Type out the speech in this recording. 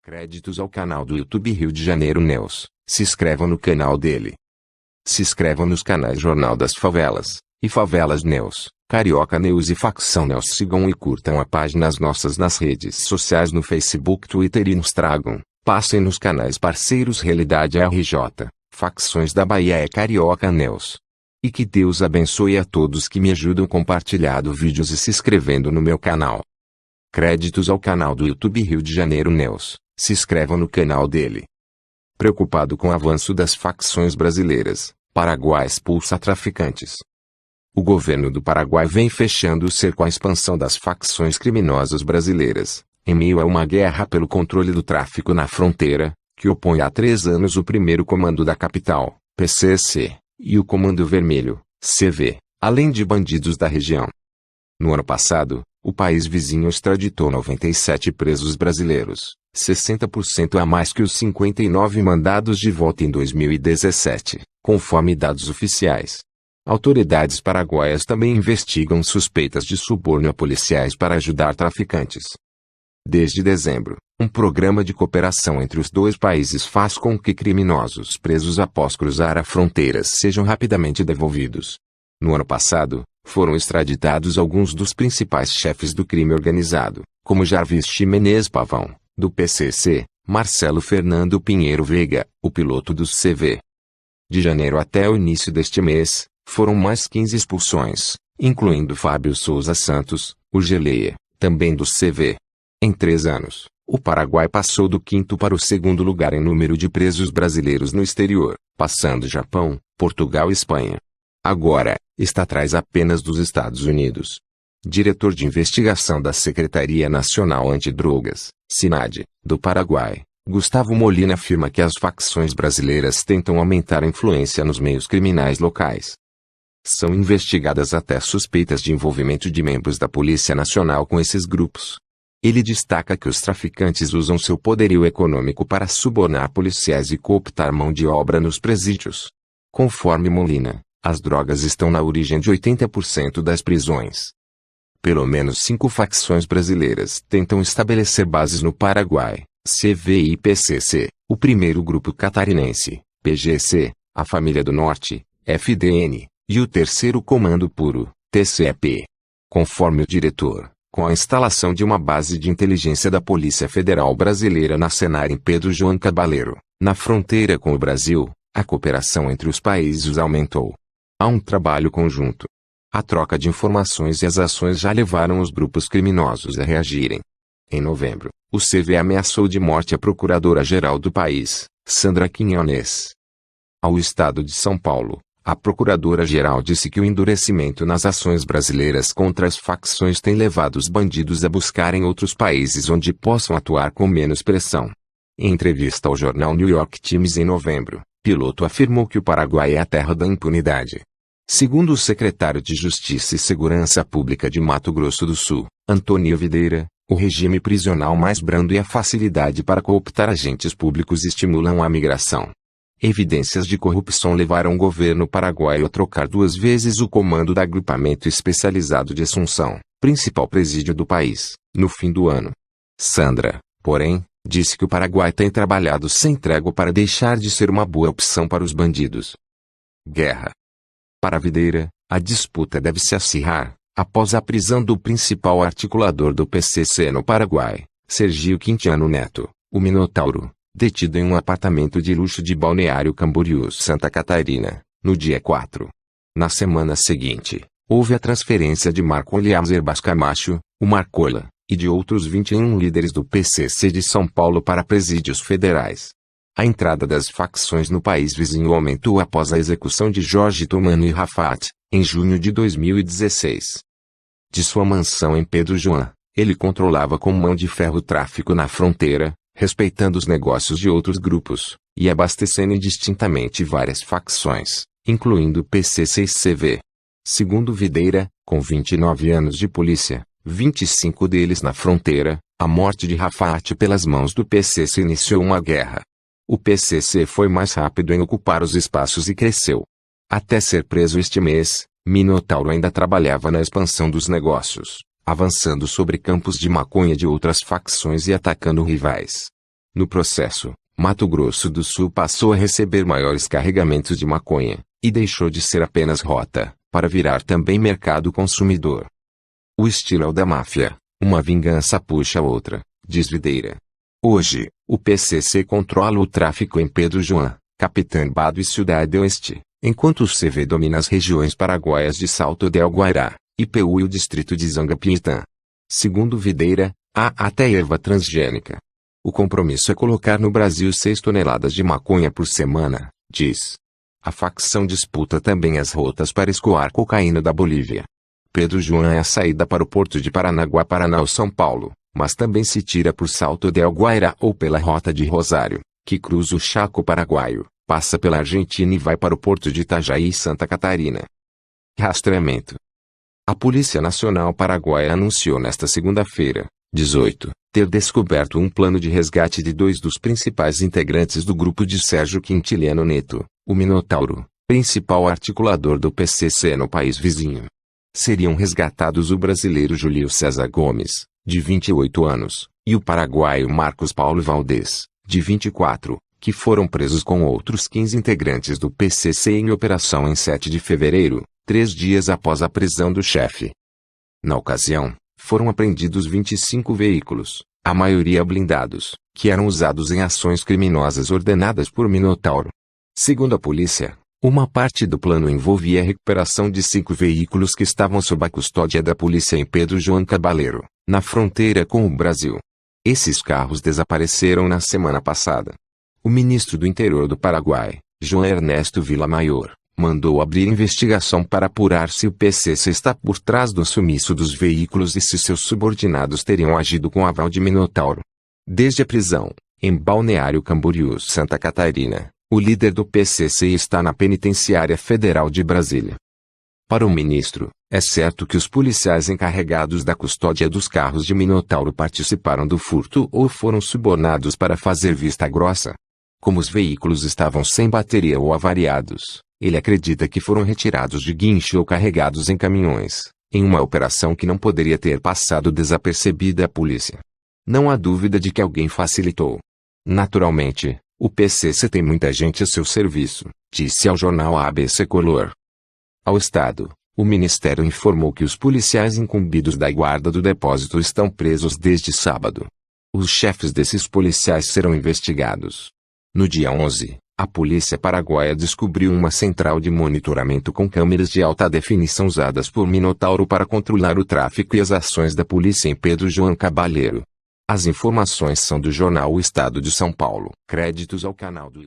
Créditos ao canal do YouTube Rio de Janeiro News. Se inscrevam no canal dele. Se inscrevam nos canais Jornal das Favelas e Favelas News, Carioca News e Facção News. Sigam e curtam a páginas nossas nas redes sociais no Facebook, Twitter e nos tragam. Passem nos canais parceiros Realidade RJ, Facções da Bahia e Carioca News. E que Deus abençoe a todos que me ajudam compartilhando vídeos e se inscrevendo no meu canal. Créditos ao canal do YouTube Rio de Janeiro News. Se inscrevam no canal dele. Preocupado com o avanço das facções brasileiras, Paraguai expulsa traficantes. O governo do Paraguai vem fechando o cerco à expansão das facções criminosas brasileiras, em meio a uma guerra pelo controle do tráfico na fronteira, que opõe há 3 anos o primeiro comando da capital, PCC, e o Comando Vermelho, CV, além de bandidos da região. No ano passado, o país vizinho extraditou 97 presos brasileiros, 60% a mais que os 59 mandados de volta em 2017, conforme dados oficiais. Autoridades paraguaias também investigam suspeitas de suborno a policiais para ajudar traficantes. Desde dezembro, um programa de cooperação entre os dois países faz com que criminosos presos após cruzar a fronteira sejam rapidamente devolvidos. No ano passado, foram extraditados alguns dos principais chefes do crime organizado, como Jarvis Ximenez Pavão, do PCC, Marcelo Fernando Pinheiro Veiga, o piloto do CV. De janeiro até o início deste mês, foram mais 15 expulsões, incluindo Fábio Souza Santos, o Geleia, também do CV. Em 3 anos, o Paraguai passou do 5º para o 2º lugar em número de presos brasileiros no exterior, passando Japão, Portugal e Espanha. Agora, está atrás apenas dos Estados Unidos. Diretor de investigação da Secretaria Nacional Antidrogas, SINAD, do Paraguai, Gustavo Molina afirma que as facções brasileiras tentam aumentar a influência nos meios criminais locais. São investigadas até suspeitas de envolvimento de membros da Polícia Nacional com esses grupos. Ele destaca que os traficantes usam seu poderio econômico para subornar policiais e cooptar mão de obra nos presídios. Conforme Molina, as drogas estão na origem de 80% das prisões. Pelo menos 5 facções brasileiras tentam estabelecer bases no Paraguai, CV e PCC, o primeiro grupo catarinense, PGC, a Família do Norte, FDN, e o terceiro Comando Puro, TCEP. Conforme o diretor, com a instalação de uma base de inteligência da Polícia Federal Brasileira na Senar em Pedro João Cabaleiro, na fronteira com o Brasil, a cooperação entre os países aumentou. Há um trabalho conjunto. A troca de informações e as ações já levaram os grupos criminosos a reagirem. Em novembro, o CV ameaçou de morte a procuradora-geral do país, Sandra Quinones. Ao estado de São Paulo, a procuradora-geral disse que o endurecimento nas ações brasileiras contra as facções tem levado os bandidos a buscarem outros países onde possam atuar com menos pressão. Em entrevista ao jornal New York Times em novembro, Piloto afirmou que o Paraguai é a terra da impunidade. Segundo o secretário de Justiça e Segurança Pública de Mato Grosso do Sul, Antônio Videira, o regime prisional mais brando e a facilidade para cooptar agentes públicos estimulam a migração. Evidências de corrupção levaram o governo paraguaio a trocar 2 vezes o comando do agrupamento especializado de Assunção, principal presídio do país, no fim do ano. Sandra, porém, disse que o Paraguai tem trabalhado sem trégua para deixar de ser uma boa opção para os bandidos. Guerra. Para Videira, a disputa deve se acirrar, após a prisão do principal articulador do PCC no Paraguai, Sergio Quintino Neto, o Minotauro, detido em um apartamento de luxo de Balneário Camboriú, Santa Catarina, no dia 4. Na semana seguinte, houve a transferência de Marco Eliezer Bascamacho, o Marcola, e de outros 21 líderes do PCC de São Paulo para presídios federais. A entrada das facções no país vizinho aumentou após a execução de Jorge Tomano e Rafat, em junho de 2016. De sua mansão em Pedro João, ele controlava com mão de ferro o tráfico na fronteira, respeitando os negócios de outros grupos, e abastecendo indistintamente várias facções, incluindo o PCC e CV. Segundo Videira, com 29 anos de polícia, 25 deles na fronteira, a morte de Rafat pelas mãos do PCC iniciou uma guerra. O PCC foi mais rápido em ocupar os espaços e cresceu. Até ser preso este mês, Minotauro ainda trabalhava na expansão dos negócios, avançando sobre campos de maconha de outras facções e atacando rivais. No processo, Mato Grosso do Sul passou a receber maiores carregamentos de maconha, e deixou de ser apenas rota, para virar também mercado consumidor. O estilo é o da máfia, uma vingança puxa a outra, diz Videira. Hoje, o PCC controla o tráfico em Pedro Juan, Capitambado e Cidade Oeste, enquanto o CV domina as regiões paraguaias de Salto del Guairá, Ipu e o distrito de Zangapiitã. Segundo Videira, há até erva transgênica. O compromisso é colocar no Brasil 6 toneladas de maconha por semana, diz. A facção disputa também as rotas para escoar cocaína da Bolívia. Pedro Juan é a saída para o porto de Paranaguá, Paraná ou São Paulo, mas também se tira por Salto del Guairá ou pela rota de Rosário, que cruza o Chaco Paraguaio, passa pela Argentina e vai para o porto de Itajaí, Santa Catarina. Rastreamento. A Polícia Nacional Paraguaia anunciou nesta segunda-feira, 18, ter descoberto um plano de resgate de 2 dos principais integrantes do grupo de Sérgio Quintiliano Neto, o Minotauro, principal articulador do PCC no país vizinho. Seriam resgatados o brasileiro Julio César Gomes, de 28 anos, e o paraguaio Marcos Paulo Valdez, de 24, que foram presos com outros 15 integrantes do PCC em operação em 7 de fevereiro, 3 dias após a prisão do chefe. Na ocasião, foram apreendidos 25 veículos, a maioria blindados, que eram usados em ações criminosas ordenadas por Minotauro. Segundo a polícia, uma parte do plano envolvia a recuperação de 5 veículos que estavam sob a custódia da polícia em Pedro Juan Cabaleiro, na fronteira com o Brasil. Esses carros desapareceram na semana passada. O ministro do Interior do Paraguai, João Ernesto Villamayor, mandou abrir investigação para apurar se o PCC está por trás do sumiço dos veículos e se seus subordinados teriam agido com aval de Minotauro. Desde a prisão, em Balneário Camboriú, Santa Catarina, o líder do PCC está na Penitenciária Federal de Brasília. Para o ministro, é certo que os policiais encarregados da custódia dos carros de Minotauro participaram do furto ou foram subornados para fazer vista grossa. Como os veículos estavam sem bateria ou avariados, ele acredita que foram retirados de guincho ou carregados em caminhões, em uma operação que não poderia ter passado desapercebida à polícia. Não há dúvida de que alguém facilitou. Naturalmente, o PCC tem muita gente a seu serviço, disse ao jornal ABC Color. Ao Estado, o Ministério informou que os policiais incumbidos da guarda do depósito estão presos desde sábado. Os chefes desses policiais serão investigados. No dia 11, a polícia paraguaia descobriu uma central de monitoramento com câmeras de alta definição usadas por Minotauro para controlar o tráfico e as ações da polícia em Pedro Juan Cabaleiro. As informações são do jornal O Estado de São Paulo. Créditos ao canal do